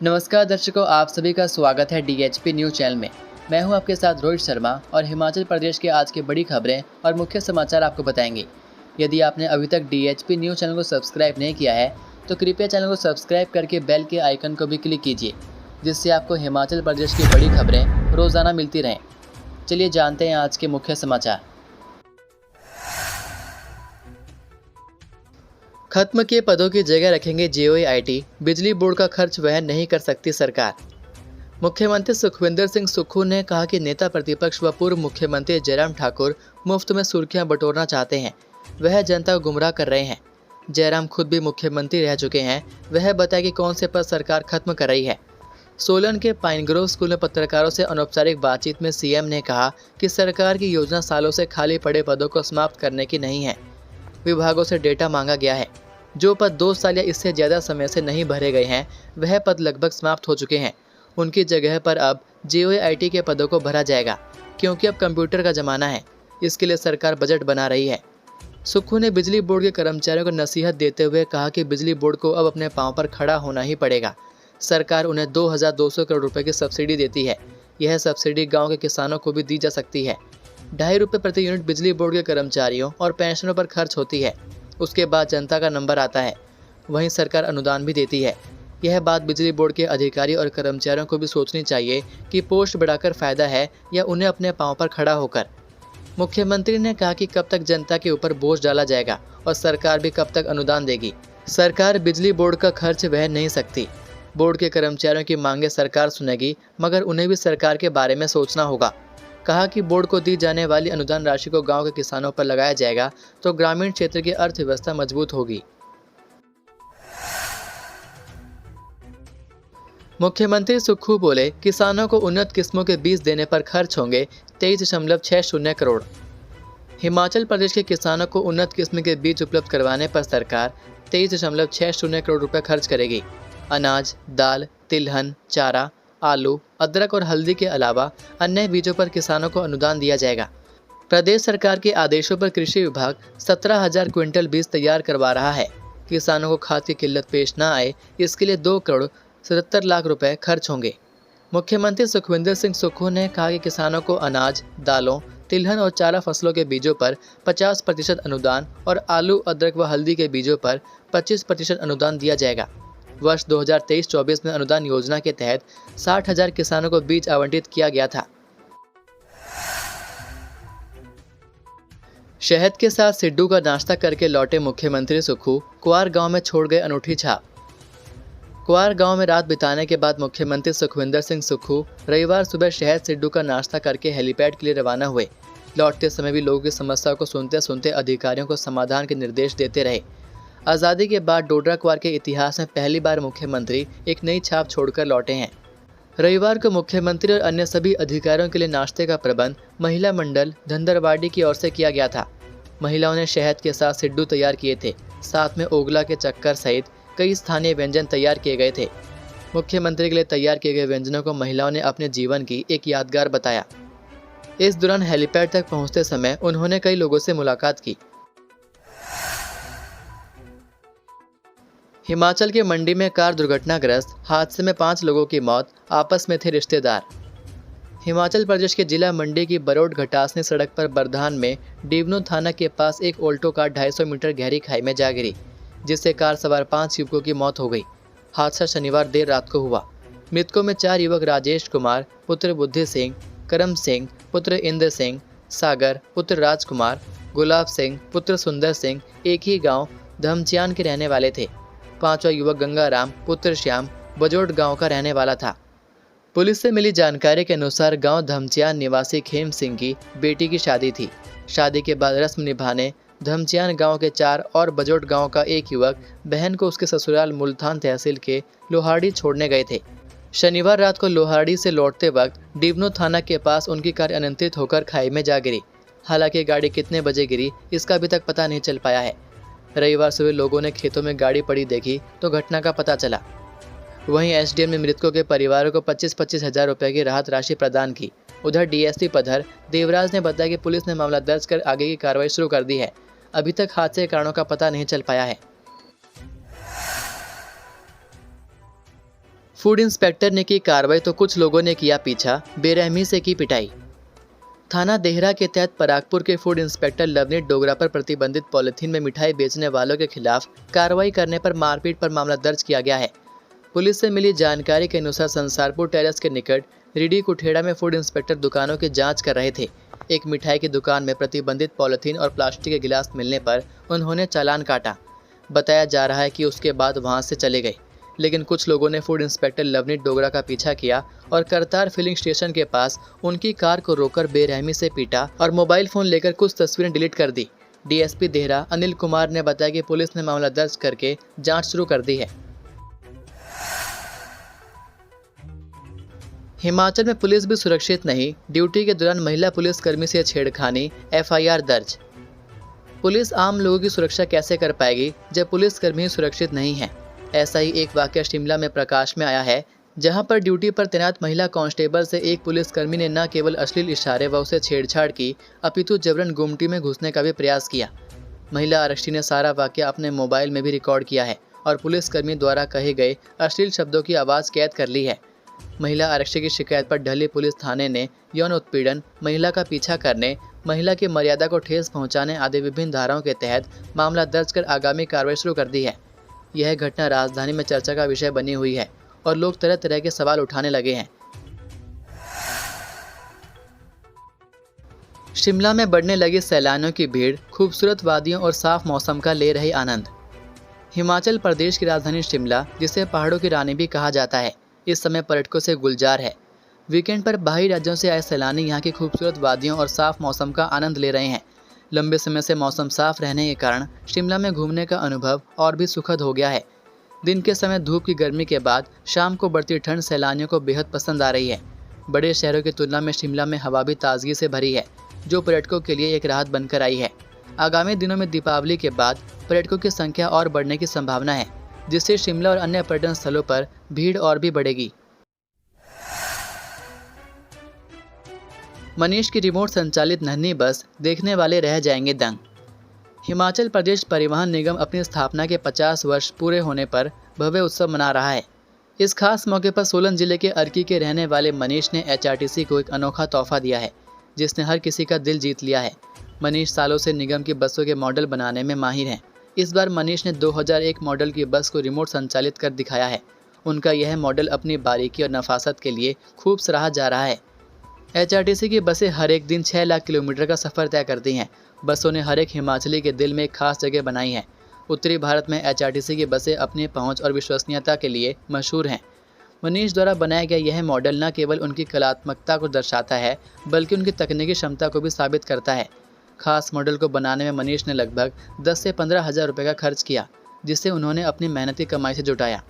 नमस्कार दर्शकों, आप सभी का स्वागत है डीएचपी न्यूज़ चैनल में। मैं हूं आपके साथ रोहित शर्मा और हिमाचल प्रदेश के आज की बड़ी खबरें और मुख्य समाचार आपको बताएंगे। यदि आपने अभी तक डीएचपी न्यूज़ चैनल को सब्सक्राइब नहीं किया है तो कृपया चैनल को सब्सक्राइब करके बेल के आइकन को भी क्लिक कीजिए, जिससे आपको हिमाचल प्रदेश की बड़ी खबरें रोज़ाना मिलती रहें। चलिए जानते हैं आज के मुख्य समाचार। खत्म किए पदों की जगह रखेंगे जेओआईटी, बिजली बोर्ड का खर्च वहन नहीं कर सकती सरकार। मुख्यमंत्री सुखविंदर सिंह सुक्खू ने कहा कि नेता प्रतिपक्ष व पूर्व मुख्यमंत्री जयराम ठाकुर मुफ्त में सुर्खियां बटोरना चाहते हैं। वह जनता को गुमराह कर रहे हैं। जयराम खुद भी मुख्यमंत्री रह चुके हैं। वह बताए कि कौन से पद सरकार खत्म कर रही है। सोलन के पाइन ग्रोव स्कूल में पत्रकारों से अनौपचारिक बातचीत में सीएम ने कहा कि सरकार की योजना सालों से खाली पड़े पदों को समाप्त करने की नहीं है। विभागों से डेटा मांगा गया है। जो पद 2 साल या इससे ज़्यादा समय से नहीं भरे गए हैं, वह पद लगभग समाप्त हो चुके हैं। उनकी जगह पर अब जेओआईटी के पदों को भरा जाएगा, क्योंकि अब कंप्यूटर का ज़माना है। इसके लिए सरकार बजट बना रही है। सुक्खू ने बिजली बोर्ड के कर्मचारियों को नसीहत देते हुए कहा कि बिजली बोर्ड को अब अपने पांव पर खड़ा होना ही पड़ेगा। सरकार उन्हें 2200 करोड़ रुपए की सब्सिडी देती है। यह सब्सिडी गाँव के किसानों को भी दी जा सकती है। 2.5 रुपये प्रति यूनिट बिजली बोर्ड के कर्मचारियों और पेंशनों पर खर्च होती है। उसके बाद जनता का नंबर आता है। वहीं सरकार अनुदान भी देती है। यह बात बिजली बोर्ड के अधिकारी और कर्मचारियों को भी सोचनी चाहिए कि पोस्ट बढ़ाकर फायदा है या उन्हें अपने पांव पर खड़ा होकर। मुख्यमंत्री ने कहा कि कब तक जनता के ऊपर बोझ डाला जाएगा और सरकार भी कब तक अनुदान देगी। सरकार बिजली बोर्ड का खर्च वह नहीं सकती। बोर्ड के कर्मचारियों की मांगे सरकार सुनेगी, मगर उन्हें भी सरकार के बारे में सोचना होगा। कहा कि बोर्ड को दी जाने वाली अनुदान राशि को गांव के किसानों पर लगाया जाएगा तो ग्रामीण क्षेत्र की अर्थव्यवस्था मजबूत होगी। मुख्यमंत्री सुक्खू बोले, किसानों को उन्नत किस्मों के बीज देने पर खर्च होंगे 23.60 करोड़। हिमाचल प्रदेश के किसानों को उन्नत किस्म के बीज उपलब्ध करवाने पर सरकार 23.60 करोड़ रुपए खर्च करेगी। अनाज, दाल, तिलहन, चारा, आलू, अदरक और हल्दी के अलावा अन्य बीजों पर किसानों को अनुदान दिया जाएगा। प्रदेश सरकार के आदेशों पर कृषि विभाग 17,000 क्विंटल बीज तैयार करवा रहा है। किसानों को खाद की किल्लत पेश न आए, इसके लिए 2 करोड़ 77 लाख रुपए खर्च होंगे। मुख्यमंत्री सुखविंदर सिंह सुक्खू ने कहा कि किसानों को अनाज, दालों, तिलहन और चारा फसलों के बीजों पर 50% अनुदान और आलू, अदरक व हल्दी के बीजों पर 25% अनुदान दिया जाएगा। वर्ष 2023-24 में अनुदान योजना के तहत 60,000 किसानों को बीज आवंटित किया गया था। शहद के साथ सिड्डू का नाश्ता करके लौटे मुख्यमंत्री सुक्खू कुआर गांव में छोड़ गए अनूठी छाप। कुआर गांव में रात बिताने के बाद मुख्यमंत्री सुखविंदर सिंह सुक्खू रविवार सुबह शहद सिड्डू का नाश्ता करके हेलीपैड के लिए रवाना हुए। लौटते समय भी लोगों की समस्याओं को सुनते सुनते अधिकारियों को समाधान के निर्देश देते रहे। आज़ादी के बाद डोडरा कुआर के इतिहास में पहली बार मुख्यमंत्री एक नई छाप छोड़कर लौटे हैं। रविवार को मुख्यमंत्री और अन्य सभी अधिकारियों के लिए नाश्ते का प्रबंध महिला मंडल धंधरवाड़ी की ओर से किया गया था। महिलाओं ने शहद के साथ सिड्डू तैयार किए थे। साथ में ओगला के चक्कर सहित कई स्थानीय व्यंजन तैयार किए गए थे। मुख्यमंत्री के लिए तैयार किए गए व्यंजनों को महिलाओं ने अपने जीवन की एक यादगार बताया। इस दौरान हेलीपैड तक पहुंचते समय उन्होंने कई लोगों से मुलाकात की। हिमाचल के मंडी में कार दुर्घटनाग्रस्त हादसे में 5 लोगों की मौत, आपस में थे रिश्तेदार। हिमाचल प्रदेश के जिला मंडी की बरोड घटासनी सड़क पर बरधान में डिवनो थाना के पास एक ऑल्टो कार 250 मीटर गहरी खाई में जा गिरी, जिससे कार सवार 5 युवकों की मौत हो गई। हादसा शनिवार देर रात को हुआ। मृतकों में 4 युवक राजेश कुमार पुत्र बुद्धि सिंह, करम सिंह पुत्र इंद्र सिंह, सागर पुत्र राजकुमार, गुलाब सिंह पुत्र सुंदर सिंह एक ही गाँव धमचियान के रहने वाले थे। 5वां युवक गंगाराम पुत्र श्याम बजोट गांव का रहने वाला था। पुलिस से मिली जानकारी के अनुसार गांव धमचियान निवासी खेम सिंह की बेटी की शादी थी। शादी के बाद रस्म निभाने धमचियान गांव के 4 और बजोट गांव का एक युवक बहन को उसके ससुराल मुल्तान तहसील के लोहाड़ी छोड़ने गए थे। शनिवार रात को लोहाड़ी से लौटते वक्त डिवनो थाना के पास उनकी कार अनियंत्रित होकर खाई में जा गिरी। हालांकि गाड़ी कितने बजे गिरी इसका अभी तक पता नहीं चल पाया है। रविवार सुबह लोगों ने खेतों में गाड़ी पड़ी देखी तो घटना का पता चला। वहीं एसडीएम ने मृतकों के परिवारों को 25-25 हज़ार रुपये की राहत राशि प्रदान की। उधर डीएसपी पधर देवराज ने बताया कि पुलिस ने मामला दर्ज कर आगे की कार्रवाई शुरू कर दी है। अभी तक हादसे के कारणों का पता नहीं चल पाया है। फूड इंस्पेक्टर ने की कार्रवाई तो कुछ लोगों ने किया पीछा, बेरहमी से की पिटाई। थाना देहरा के तहत परागपुर के फूड इंस्पेक्टर लवनीत डोगरा पर प्रतिबंधित पॉलिथीन में मिठाई बेचने वालों के खिलाफ कार्रवाई करने पर मारपीट पर मामला दर्ज किया गया है। पुलिस से मिली जानकारी के अनुसार संसारपुर टेरेस के निकट रिडी कुठेड़ा में फूड इंस्पेक्टर दुकानों की जांच कर रहे थे। एक मिठाई की दुकान में प्रतिबंधित पॉलिथीन और प्लास्टिक के गिलास मिलने पर उन्होंने चालान काटा। बताया जा रहा है कि उसके बाद वहां से चले गए, लेकिन कुछ लोगों ने फूड इंस्पेक्टर लवनीत डोगरा का पीछा किया और करतार फिलिंग स्टेशन के पास उनकी कार को रोककर बेरहमी से पीटा और मोबाइल फोन लेकर कुछ तस्वीरें डिलीट कर दी। डीएसपी देहरा अनिल कुमार ने बताया कि पुलिस ने मामला दर्ज करके जांच शुरू कर दी है। हिमाचल में पुलिस भी सुरक्षित नहीं, ड्यूटी के दौरान महिला पुलिसकर्मी से छेड़खानी, एफआईआर दर्ज। पुलिस आम लोगों की सुरक्षा कैसे कर पाएगी जब पुलिसकर्मी सुरक्षित नहीं है। ऐसा ही एक वाकया शिमला में प्रकाश में आया है, जहां पर ड्यूटी पर तैनात महिला कांस्टेबल से एक पुलिसकर्मी ने न केवल अश्लील इशारे व उसे छेड़छाड़ की, अपितु जबरन गुमटी में घुसने का भी प्रयास किया। महिला आरक्षी ने सारा वाकया अपने मोबाइल में भी रिकॉर्ड किया है और पुलिसकर्मी द्वारा कहे गए अश्लील शब्दों की आवाज़ कैद कर ली है। महिला आरक्षी की शिकायत पर ढली पुलिस थाने ने यौन उत्पीड़न, महिला का पीछा करने, महिला की मर्यादा को ठेस पहुंचाने आदि विभिन्न धाराओं के तहत मामला दर्ज कर आगामी कार्रवाई शुरू कर दी है। यह घटना राजधानी में चर्चा का विषय बनी हुई है और लोग तरह तरह के सवाल उठाने लगे हैं। शिमला में बढ़ने लगी सैलानियों की भीड़, खूबसूरत वादियों और साफ मौसम का ले रही आनंद। हिमाचल प्रदेश की राजधानी शिमला, जिसे पहाड़ों की रानी भी कहा जाता है, इस समय पर्यटकों से गुलजार है। वीकेंड पर बाहरी राज्यों से आए सैलानी यहाँ की खूबसूरत वादियों और साफ मौसम का आनंद ले रहे हैं। लंबे समय से मौसम साफ रहने के कारण शिमला में घूमने का अनुभव और भी सुखद हो गया है। दिन के समय धूप की गर्मी के बाद शाम को बढ़ती ठंड सैलानियों को बेहद पसंद आ रही है। बड़े शहरों की तुलना में शिमला में हवा भी ताजगी से भरी है, जो पर्यटकों के लिए एक राहत बनकर आई है। आगामी दिनों में दीपावली के बाद पर्यटकों की संख्या और बढ़ने की संभावना है, जिससे शिमला और अन्य पर्यटन स्थलों पर भीड़ और भी बढ़ेगी। मनीष की रिमोट संचालित नन्ही बस देखने वाले रह जाएंगे दंग। हिमाचल प्रदेश परिवहन निगम अपनी स्थापना के 50 वर्ष पूरे होने पर भव्य उत्सव मना रहा है। इस खास मौके पर सोलन जिले के अर्की के रहने वाले मनीष ने एचआरटीसी को एक अनोखा तोहफा दिया है, जिसने हर किसी का दिल जीत लिया है। मनीष सालों से निगम की बसों के मॉडल बनाने में माहिर हैं। इस बार मनीष ने 2001 मॉडल की बस को रिमोट संचालित कर दिखाया है। उनका यह मॉडल अपनी बारीकी और नफासत के लिए खूब सराहा जा रहा है। एचआरटीसी की बसें हर एक दिन 6 लाख किलोमीटर का सफ़र तय करती हैं। बसों ने हर एक हिमाचली के दिल में एक खास जगह बनाई है। उत्तरी भारत में एचआरटीसी की बसें अपनी पहुंच और विश्वसनीयता के लिए मशहूर हैं। मनीष द्वारा बनाया गया यह मॉडल न केवल उनकी कलात्मकता को दर्शाता है, बल्कि उनकी तकनीकी क्षमता को भी साबित करता है। खास मॉडल को बनाने में मनीष ने लगभग 10 से 15 हज़ार रुपये का खर्च किया, जिसे उन्होंने अपनी मेहनती कमाई से जुटाया।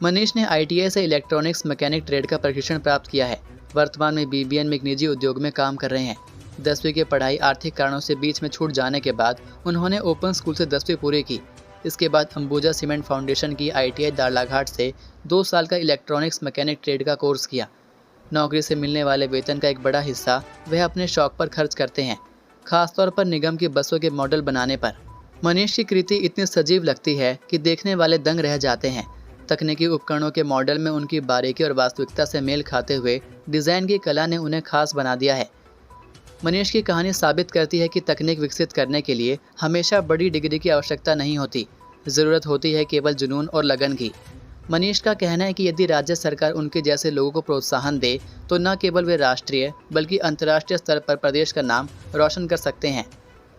मनीष ने ITI से इलेक्ट्रॉनिक्स मैकेनिक ट्रेड का प्रशिक्षण प्राप्त किया है। वर्तमान में BBN में एक निजी उद्योग में काम कर रहे हैं। 10वीं की पढ़ाई आर्थिक कारणों से बीच में छूट जाने के बाद उन्होंने ओपन स्कूल से 10वीं पूरी की। इसके बाद अंबुजा सीमेंट फाउंडेशन की ITI दाड़लाघाट से 2 साल का इलेक्ट्रॉनिक्स मैकेनिक ट्रेड का कोर्स किया। नौकरी से मिलने वाले वेतन का एक बड़ा हिस्सा वह अपने शौक पर खर्च करते हैं, खासतौर पर निगम की बसों के मॉडल बनाने पर। मनीष की कृति इतनी सजीव लगती है कि देखने वाले दंग रह जाते हैं। तकनीकी उपकरणों के मॉडल में उनकी बारीकी और वास्तविकता से मेल खाते हुए डिज़ाइन की कला ने उन्हें खास बना दिया है। मनीष की कहानी साबित करती है कि तकनीक विकसित करने के लिए हमेशा बड़ी डिग्री की आवश्यकता नहीं होती, ज़रूरत होती है केवल जुनून और लगन की। मनीष का कहना है कि यदि राज्य सरकार उनके जैसे लोगों को प्रोत्साहन दे तो न केवल वे राष्ट्रीय बल्कि अंतर्राष्ट्रीय स्तर पर प्रदेश का नाम रोशन कर सकते हैं।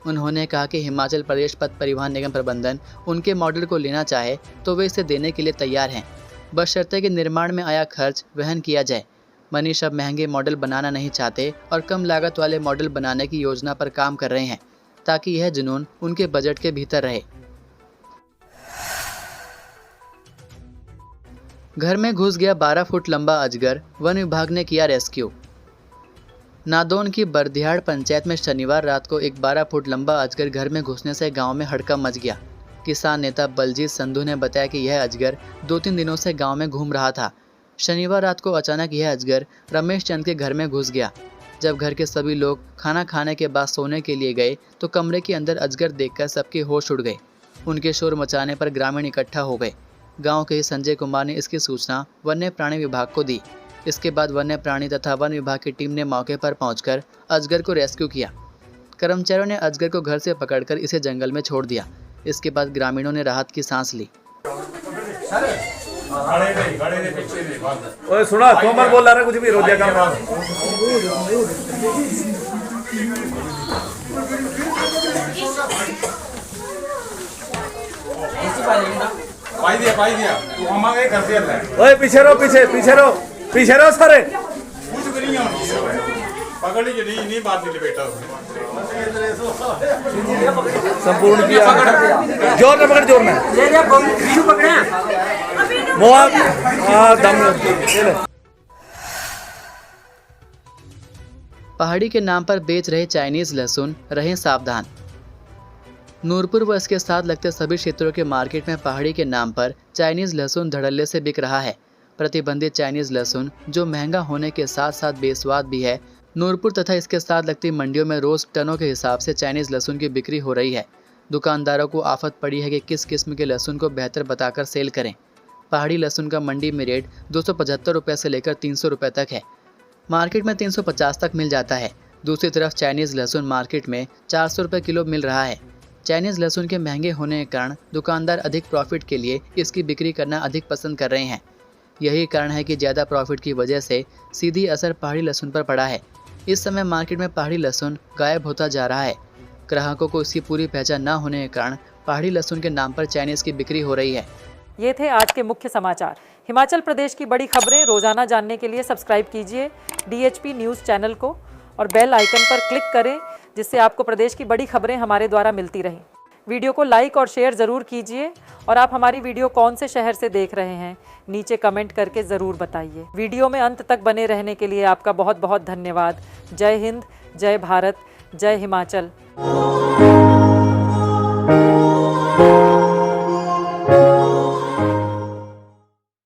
उन्होंने कहा कि हिमाचल प्रदेश पथ परिवहन निगम प्रबंधन उनके मॉडल को लेना चाहे तो वे इसे देने के लिए तैयार हैं, बशर्ते कि निर्माण में आया खर्च वहन किया जाए। मनीष अब महंगे मॉडल बनाना नहीं चाहते और कम लागत वाले मॉडल बनाने की योजना पर काम कर रहे हैं, ताकि यह जुनून उनके बजट के भीतर रहे। घर में घुस गया 12 फुट लंबा अजगर, वन विभाग ने किया रेस्क्यू। नादौन की बरधियाड़ पंचायत में शनिवार रात को एक 12 फुट लंबा अजगर घर में घुसने से गांव में हड़कंप मच गया। किसान नेता बलजीत संधू ने बताया कि यह अजगर 2-3 दिनों से गांव में घूम रहा था। शनिवार रात को अचानक यह अजगर रमेश चंद के घर में घुस गया। जब घर के सभी लोग खाना खाने के बाद सोने के लिए गए तो कमरे के अंदर अजगर देखकर सबके होश उड़ गए। उनके शोर मचाने पर ग्रामीण इकट्ठा हो गए। गांव के ही संजय कुमार ने इसकी सूचना वन्य प्राणी विभाग को दी। इसके बाद वन्य प्राणी तथा वन विभाग की टीम ने मौके पर पहुंचकर अजगर को रेस्क्यू किया। कर्मचारियों ने अजगर को घर से पकड़कर इसे जंगल में छोड़ दिया। इसके बाद ग्रामीणों ने राहत की सांस ली। ओए सुना, तोमर बोल रहा है कुछ भी रो दिया काम। पाई दिया तू हमारे घर से है। ओए पीछे रहो सारे। कुछ करी पकड़ी जो नहीं बात नहीं बेटा संपूर्ण किया। जोर में पकड़, जोर में दम। पहाड़ी के नाम पर बेच रहे चाइनीज लहसुन, रहें सावधान। नूरपुर व इसके साथ लगते सभी क्षेत्रों के मार्केट में पहाड़ी के नाम पर चाइनीज लहसुन धड़ल्ले से बिक रहा है। प्रतिबंधित चाइनीज लहसुन जो महंगा होने के साथ साथ बेस्वाद भी है। नूरपुर तथा इसके साथ लगती मंडियों में रोज टनों के हिसाब से चाइनीज लहसुन की बिक्री हो रही है। दुकानदारों को आफत पड़ी है कि किस किस्म के लहसुन को बेहतर बताकर सेल करें। पहाड़ी लहसुन का मंडी में रेट 275 रुपये से लेकर 300 रुपये तक है। मार्केट में 350 तक मिल जाता है। दूसरी तरफ चाइनीज लहसुन मार्केट में 400 रुपये किलो मिल रहा है। चाइनीज लहसुन के महंगे होने के कारण दुकानदार अधिक प्रॉफिट के लिए इसकी बिक्री करना अधिक पसंद कर रहे हैं। यही कारण है कि ज़्यादा प्रॉफिट की वजह से सीधी असर पहाड़ी लहसुन पर पड़ा है। इस समय मार्केट में पहाड़ी लहसुन गायब होता जा रहा है। ग्राहकों को इसकी पूरी पहचान न होने के कारण पहाड़ी लहसुन के नाम पर चाइनीज की बिक्री हो रही है। ये थे आज के मुख्य समाचार। हिमाचल प्रदेश की बड़ी खबरें रोजाना जानने के लिए सब्सक्राइब कीजिए DHP न्यूज़ चैनल को और बेल आइकन पर क्लिक करें, जिससे आपको प्रदेश की बड़ी खबरें हमारे द्वारा मिलती रहें। वीडियो को लाइक और शेयर ज़रूर कीजिए और आप हमारी वीडियो कौन से शहर से देख रहे हैं नीचे कमेंट करके ज़रूर बताइए। वीडियो में अंत तक बने रहने के लिए आपका बहुत बहुत धन्यवाद। जय हिंद, जय भारत, जय हिमाचल।